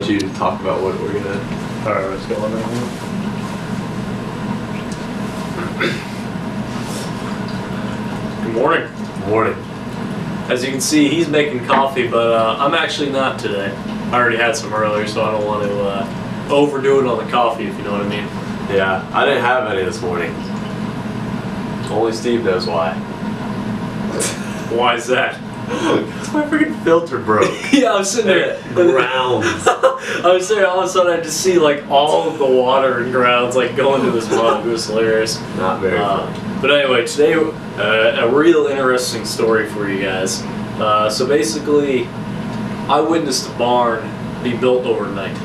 let you talk about what we're gonna. All right, let's go on that one. Good morning. Morning. As you can see, he's making coffee, but I'm actually not today. I already had some earlier, so I don't want to overdo it on the coffee, if you know what I mean. Yeah, I didn't have any this morning. Only Steve knows why. Why is that? Because my freaking filter broke. Yeah, I was sitting there. Grounds. I was there, all of a sudden I just see like all of the water and grounds like go into this mug. It was hilarious. Not very fun. But anyway, today a real interesting story for you guys. So basically, I witnessed a barn be built overnight.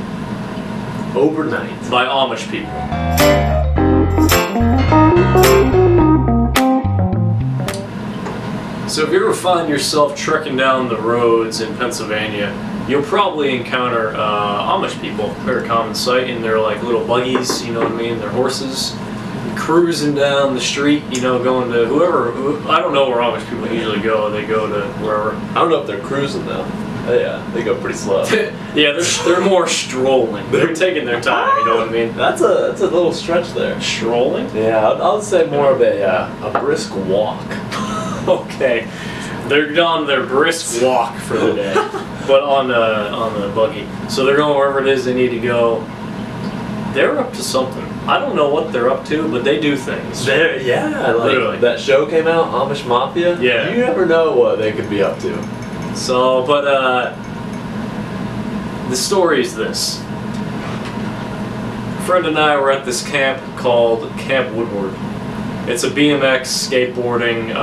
Overnight. By Amish people. So if you ever find yourself trekking down the roads in Pennsylvania, you'll probably encounter Amish people. Very common sight in their like little buggies, you know what I mean, their horses, cruising down the street, you know, going to whoever, I don't know where Amish people usually go, they go to wherever. I don't know if they're cruising though. Yeah, they go pretty slow. Yeah, they're more strolling. They're taking their time, you know what I mean? That's a little stretch there. Strolling? Yeah, I would say more of a brisk walk. Okay, they're on their brisk walk for the day, but on the buggy. So they're going wherever it is they need to go. They're up to something. I don't know what they're up to, but they do things. Yeah, like literally. That show came out, Amish Mafia. Yeah. You never know what they could be up to. So, but the story is this. A friend and I were at this camp called Camp Woodward. It's a BMX skateboarding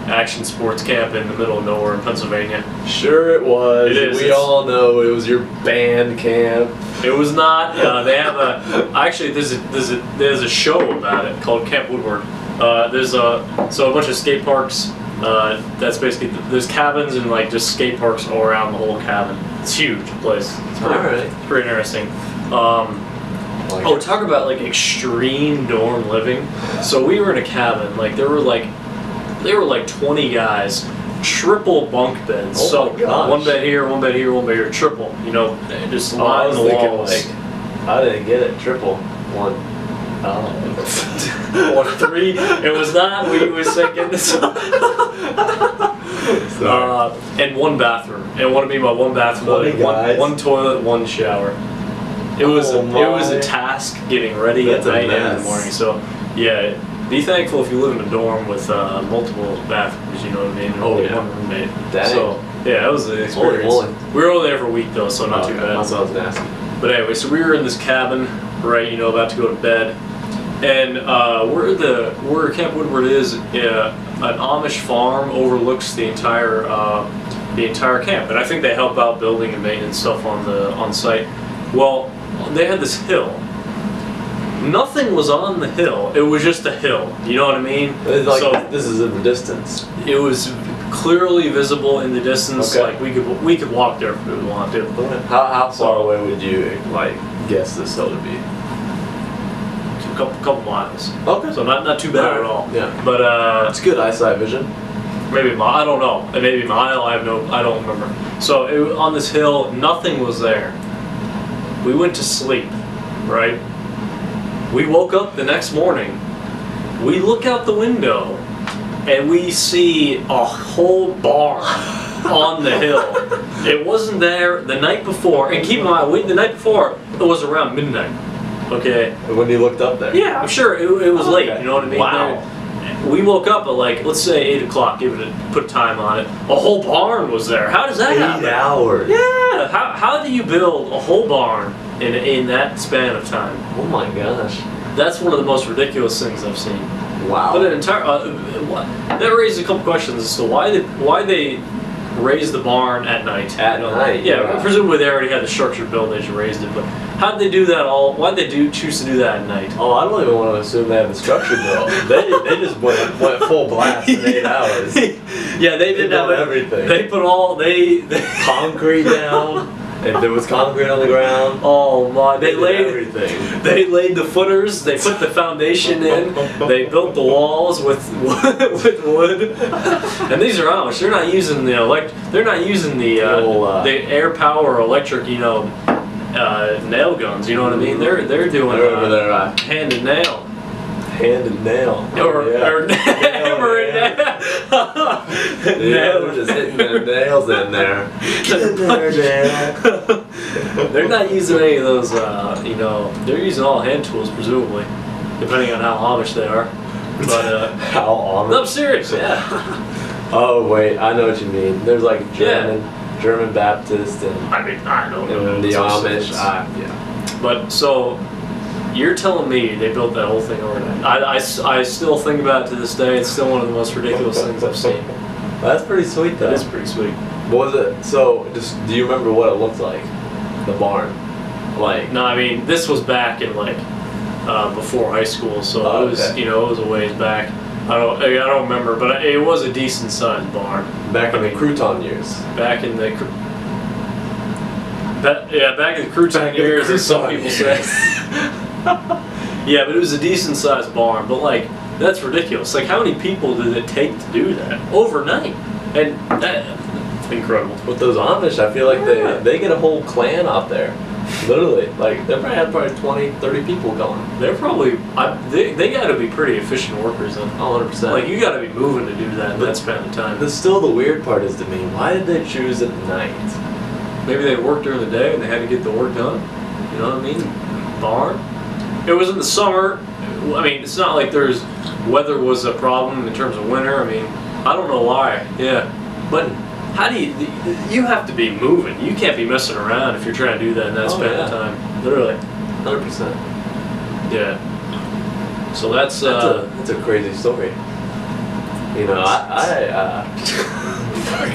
action sports camp in the middle of nowhere in Pennselsvania. Sure it was. It is. We all know it was your band camp. It was not. They have a. Actually, there's a show about it called Camp Woodward. There's a bunch of skate parks. That's basically there's cabins and like just skate parks all around the whole cabin. It's a huge place. It's pretty interesting. Talk about like extreme dorm living. So we were in a cabin. Like there were like 20 guys, triple bunk beds. Oh so my gosh. one bed here, one bed here, one bed here, triple. You know, just line the walls. Like, I didn't get it. Triple one. Or three. It was not. We were thinking this. And one bathroom. And what I mean by one bathroom, one toilet, one shower. It was a task getting ready at night and in the morning. So yeah, be thankful if you live in a dorm with multiple bathrooms. You know what I mean? Only one roommate. Dang. So yeah, that was an experience. We were only there for a week though, so not too bad. That was nasty. But anyway, so we were in this cabin, right? You know, about to go to bed. And where Camp Woodward is, an Amish farm overlooks the entire camp, and I think they help out building and maintenance stuff on site. Well, they had this hill. Nothing was on the hill. It was just a hill. You know what I mean? It's like, so this is in the distance. It was clearly visible in the distance. Okay. Like we could walk there if we wanted to. How far away would you like guess this hill to be? Couple miles. Okay. So not too bad at all. Yeah. But it's good eyesight vision. Maybe I don't know. Maybe mile. I don't remember. So on this hill, nothing was there. We went to sleep, right? We woke up the next morning. We look out the window, and we see a whole barn on the hill. It wasn't there the night before. And keep in mind, the night before it was around midnight. Okay. When you looked up there? Yeah, I'm sure it was late. You know what I mean? Wow. We woke up at like, let's say 8 o'clock. Put time on it. A whole barn was there. How does that happen? 8 hours. Yeah. How do you build a whole barn in that span of time? Oh my gosh. That's one of the most ridiculous things I've seen. Wow. But that raises a couple questions as to why they raised the barn at night. At night. Yeah. Presumably they already had the structure built. They just raised it, but. How did they do that why'd they choose to do that at night? Oh, I don't even want to assume they have the structure built. they just went full blast in 8 hours. Yeah, they did have everything. They put they concrete down. If there was concrete on the ground. Oh my! They laid everything. They laid the footers. They put the foundation in. They built the walls with wood. And these are Amish. They're not using the They're not using the air power electric. You know. nail guns. You know what I mean? They're doing They're over there, hand and nail. hand and nail. Or hammer and nail. They're just hitting their nails in there. Get in there, nail. They're not using any of those, you know, they're using all hand tools, presumably, depending on how Amish they are. But, how Amish? no, I'm serious, yeah. Oh, wait, I know what you mean. There's like German Baptist and I mean, I don't know. the Amish. Yeah. But, so, you're telling me they built that whole thing overnight. I still think about it to this day. It's still one of the most ridiculous things I've seen. That's pretty sweet, though. That is pretty sweet. What was it? So, just do you remember what it looked like? The barn, like. No, I mean this was back in like before high school, so it was you know it was a ways back. I don't remember, but it was a decent sized barn. Back in the crouton years. Back in the. Back in the crouton years, as some people say. Yeah, but it was a decent sized barn. But like, that's ridiculous. Like, how many people did it take to do that overnight? And that, incredible. With those Amish, I feel like they get a whole clan out there. Literally, like they probably 20, 30 people going. They're probably they got to be pretty efficient workers then. 100%. Like you got to be moving to do that in that span of time. Still, the weird part is to me, why did they choose at night? Maybe they worked during the day and they had to get the work done. You know what I mean? Barn. It was in the summer. I mean, it's not like weather was a problem in terms of winter. I mean, I don't know why. Yeah, but how do you have to be moving? You can't be messing around if you're trying to do that in that span of time. Literally. 100%. Yeah. So that's a crazy story. You know,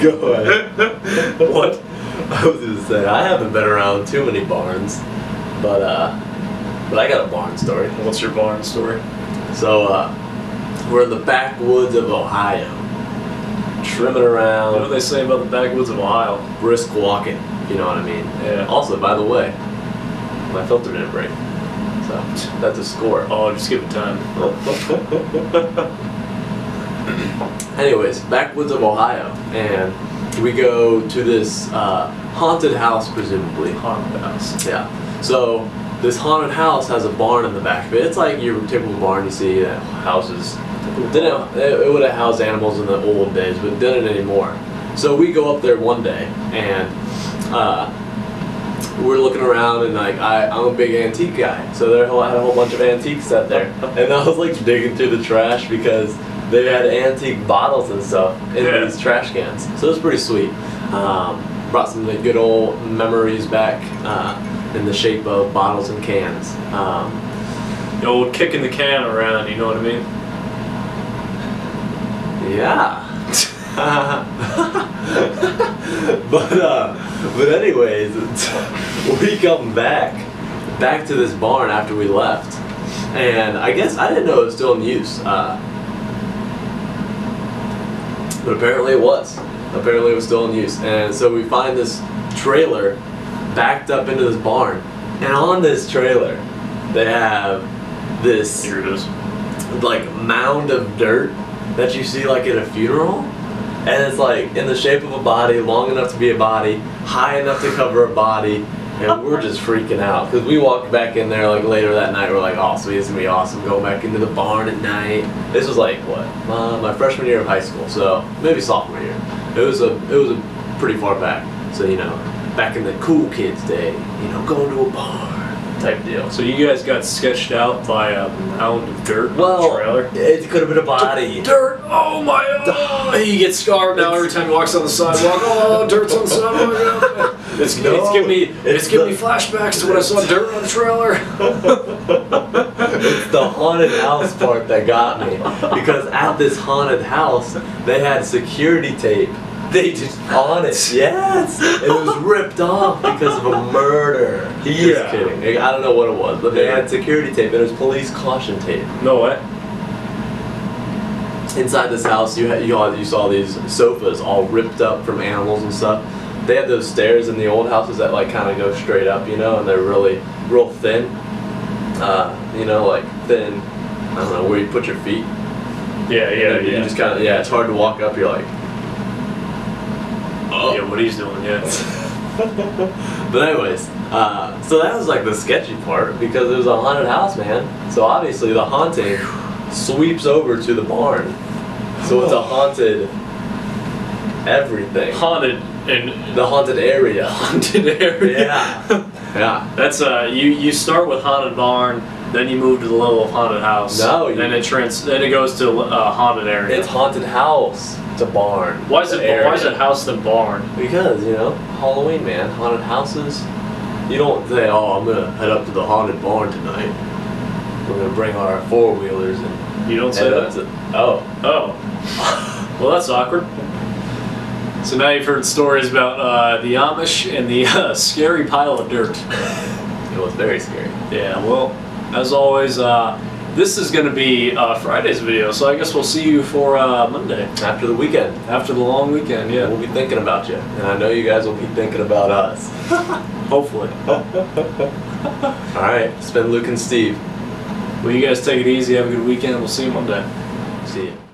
go ahead. What? I was gonna say I haven't been around too many barns, but I got a barn story. What's your barn story? So we're in the backwoods of Ohio, trimming around. What do they say about the backwoods of Ohio? Brisk walking, you know what I mean? Yeah. Also, by the way, my filter didn't break, so that's a score. Oh, just give it time. Anyways, backwoods of Ohio, and we go to this haunted house, presumably. Haunted house. Yeah. So this haunted house has a barn in the back of it. It's like your typical barn you see at houses. It would have housed animals in the old days, but didn't anymore. So we go up there one day, and we're looking around, and like I'm a big antique guy, so there had a whole bunch of antiques out there, and I was like digging through the trash because they had antique bottles and stuff in these trash cans. So it was pretty sweet. Brought some of the good old memories back in the shape of bottles and cans. The old kicking the can around, you know what I mean? Yeah. But anyways, we come back to this barn after we left, and I guess I didn't know it was still in use. But apparently it was. Apparently it was still in use. And so we find this trailer backed up into this barn. And on this trailer, they have this Here it is. like mound of dirt that you see like at a funeral. And it's like in the shape of a body, long enough to be a body, high enough to cover a body. And we're just freaking out because we walked back in there like later that night. We're like, oh, sweet, it's gonna be awesome. Go back into the barn at night. This was like what, my freshman year of high school, so maybe sophomore year. It was a pretty far back. So you know, back in the cool kids' day, you know, going to a barn type deal. So you guys got sketched out by a mound of dirt trailer? It could have been a body. Dirt! Oh my god! He gets scarred now every time he walks on the sidewalk. Oh, dirt's on the sidewalk. It's giving me flashbacks to when I saw dirt on the trailer. It's the haunted house part that got me. Because at this haunted house, they had security tape. They just on it. Yes! It was ripped off because of a murder. Just kidding. I don't know what it was, but they had security tape and it was police caution tape. No way. Inside this house, you saw these sofas all ripped up from animals and stuff. They had those stairs in the old houses that like kind of go straight up, you know, and they're real thin. You know, like thin. I don't know where you put your feet. Yeah. You just kind of it's hard to walk up. You're like, oh. Yeah, what he's doing, yeah. But anyways, So that was like the sketchy part because it was a haunted house, man. So obviously the haunting sweeps over to the barn. So it's a haunted everything. Haunted in The haunted area. haunted area. Yeah. Yeah. That's you start with haunted barn, then you move to the level of haunted house. No, then it goes to haunted area. It's haunted house to barn. Why is it house than barn? Because, you know, Halloween, man. Haunted houses. You don't say, oh, I'm going to head up to the haunted barn tonight. We're going to bring our four-wheelers and... You don't say that? Oh. Well, that's awkward. So now you've heard stories about the Amish and the scary pile of dirt. It was very scary. Yeah, well, as always, this is going to be Friday's video, so I guess we'll see you for Monday. After the weekend. After the long weekend, yeah. We'll be thinking about you. And I know you guys will be thinking about us. Hopefully. Alright, it's been Luke and Steve. Well, you guys take it easy, have a good weekend, we'll see you Monday. See you.